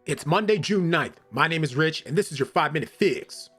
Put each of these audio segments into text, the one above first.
It's Monday, June 9th. My name is Rich, and this is your 5-Minute Fix.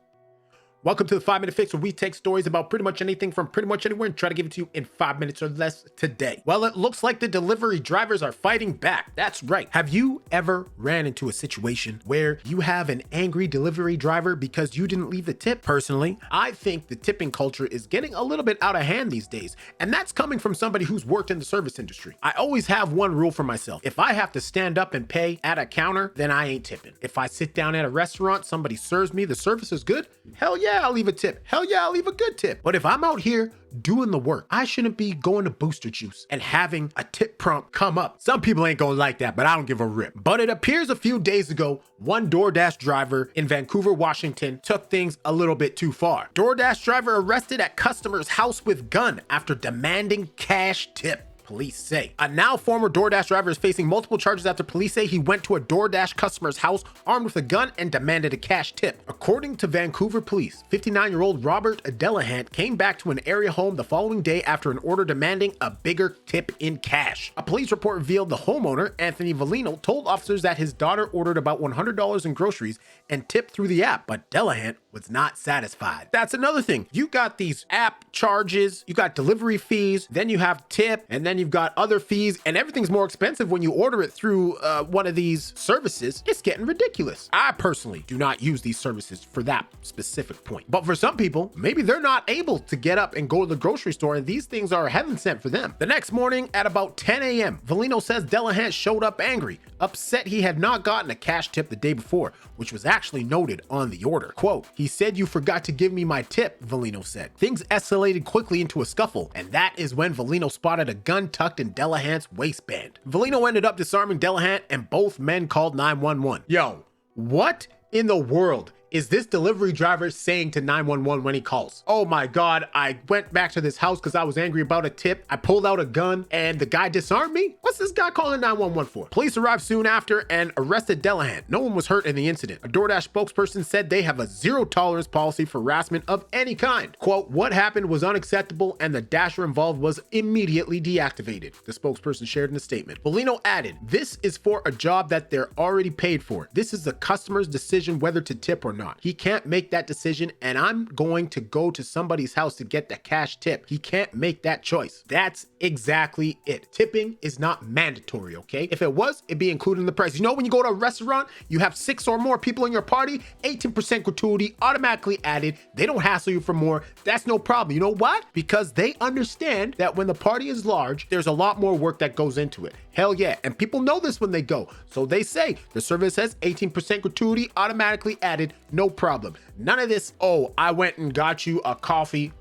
Welcome to the 5-Minute Fix, where we take stories about pretty much anything from pretty much anywhere and try to give it to you in 5 minutes or less today. Well, it looks like the delivery drivers are fighting back. That's right. Have you ever ran into a situation where you have an angry delivery driver because you didn't leave the tip? Personally, I think the tipping culture is getting a little bit out of hand these days, and that's coming from somebody who's worked in the service industry. I always have one rule for myself. If I have to stand up and pay at a counter, then I ain't tipping. If I sit down at a restaurant, somebody serves me, the service is good, hell yeah, I'll leave a tip. Hell yeah, I'll leave a good tip. But if I'm out here doing the work, I shouldn't be going to Booster Juice and having a tip prompt come up. Some people ain't gonna like that, but I don't give a rip. But it appears a few days ago, one Doordash driver in Vancouver, Washington took things a little bit too far. Doordash driver arrested at customer's house with gun after demanding cash tip. Police say. A now former Doordash driver is facing multiple charges after police say he went to a Doordash customer's house armed with a gun and demanded a cash tip. According to Vancouver police, 59-year-old Robert Delahunt came back to an area home the following day after an order demanding a bigger tip in cash. A police report revealed the homeowner, Anthony Valino, told officers that his daughter ordered about $100 in groceries and tipped through the app, but Delahunt was not satisfied. That's another thing. You got these app charges, you got delivery fees, then you have tip, and then you've got other fees, and everything's more expensive when you order it through one of these services. It's getting ridiculous. I personally do not use these services for that specific point. But for some people, maybe they're not able to get up and go to the grocery store, and these things are heaven sent for them. The next morning at about 10 a.m., Valino says Delahunt showed up angry, upset he had not gotten a cash tip the day before, which was actually noted on the order. Quote, "He said you forgot to give me my tip," Valino said. Things escalated quickly into a scuffle, and that is when Valino spotted a gun tucked in Delahunt's waistband. Valino ended up disarming Delahunt, and both men called 911. Yo, what in the world is this delivery driver saying to 911 when he calls? "Oh my God, I went back to this house because I was angry about a tip. I pulled out a gun and the guy disarmed me"? What's this guy calling 911 for? Police arrived soon after and arrested Delahunt. No one was hurt in the incident. A Doordash spokesperson said they have a zero tolerance policy for harassment of any kind. Quote, "What happened was unacceptable and the dasher involved was immediately deactivated," the spokesperson shared in a statement. Valino added, "This is for a job that they're already paid for. This is the customer's decision whether to tip or not. He can't make that decision, and I'm going to go to somebody's house to get the cash tip. He can't make that choice." That's exactly it. Tipping is not mandatory, okay? If it was, it'd be included in the price. You know, when you go to a restaurant, you have 6 or more people in your party, 18% gratuity automatically added. They don't hassle you for more. That's no problem. You know what? Because they understand that when the party is large, there's a lot more work that goes into it. Hell yeah. And people know this when they go. So they say the service has 18% gratuity automatically added. No problem. None of this, "Oh, I went and got you a coffee.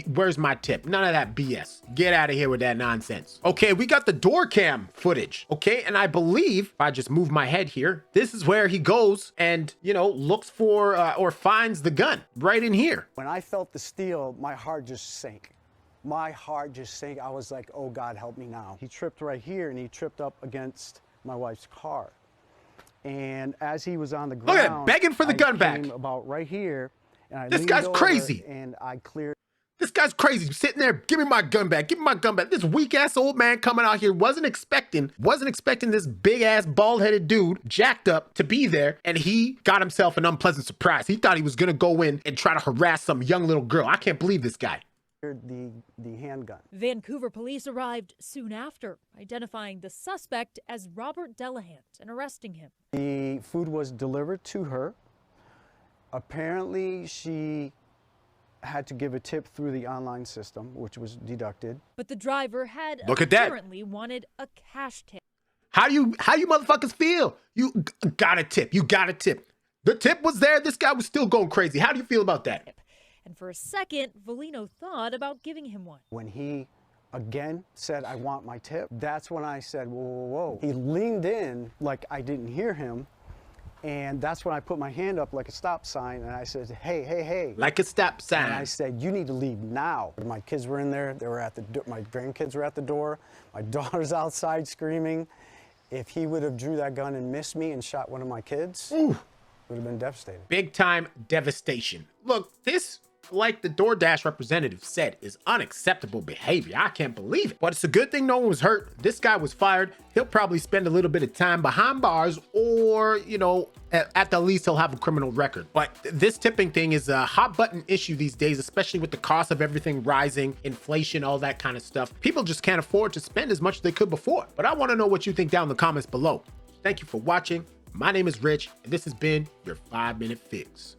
Where's my tip?" None of that BS. Get out of here with that nonsense. Okay, we got the door cam footage. Okay, and I believe, if I just move my head here, this is where he goes and, you know, looks for or finds the gun right in here. When I felt the steel, my heart just sank. My heart just sank. I was like, oh God, help me now. He tripped right here and he tripped up against my wife's car. And as he was on the ground, look at him, begging for the gun back. About right here, and I this guy's crazy. And I cleared. This guy's crazy. Sitting there, "Give me my gun back. Give me my gun back." This weak ass old man coming out here wasn't expecting this big ass bald headed dude jacked up to be there, and he got himself an unpleasant surprise. He thought he was gonna go in and try to harass some young little girl. I can't believe this guy. The handgun. Vancouver police arrived soon after, identifying the suspect as Robert Delahunt and arresting him. The food was delivered to her. Apparently, she had to give a tip through the online system, which was deducted. But the driver had apparently wanted a cash tip. How you motherfuckers feel? You got a tip. You got a tip. The tip was there. This guy was still going crazy. How do you feel about that? And for a second, Valino thought about giving him one. When he again said, "I want my tip," that's when I said, whoa, whoa, whoa. He leaned in like I didn't hear him. And that's when I put my hand up like a stop sign and I said, "Hey, hey, hey." Like a stop sign. And I said, "You need to leave now." My kids were in there. They were at the my grandkids were at the door. My daughter's outside screaming. If he would have drew that gun and missed me and shot one of my kids, it would have been devastating. Big time devastation. Look, this like the Doordash representative said, is unacceptable behavior. I can't believe it. But it's a good thing no one was hurt. This guy was fired. He'll probably spend a little bit of time behind bars, or, you know, at the least he'll have a criminal record. But this tipping thing is a hot button issue these days, especially with the cost of everything rising, inflation, all that kind of stuff. People just can't afford to spend as much as they could before. But I want to know what you think down in the comments below. Thank you for watching. My name is Rich, and this has been your 5-Minute Fix.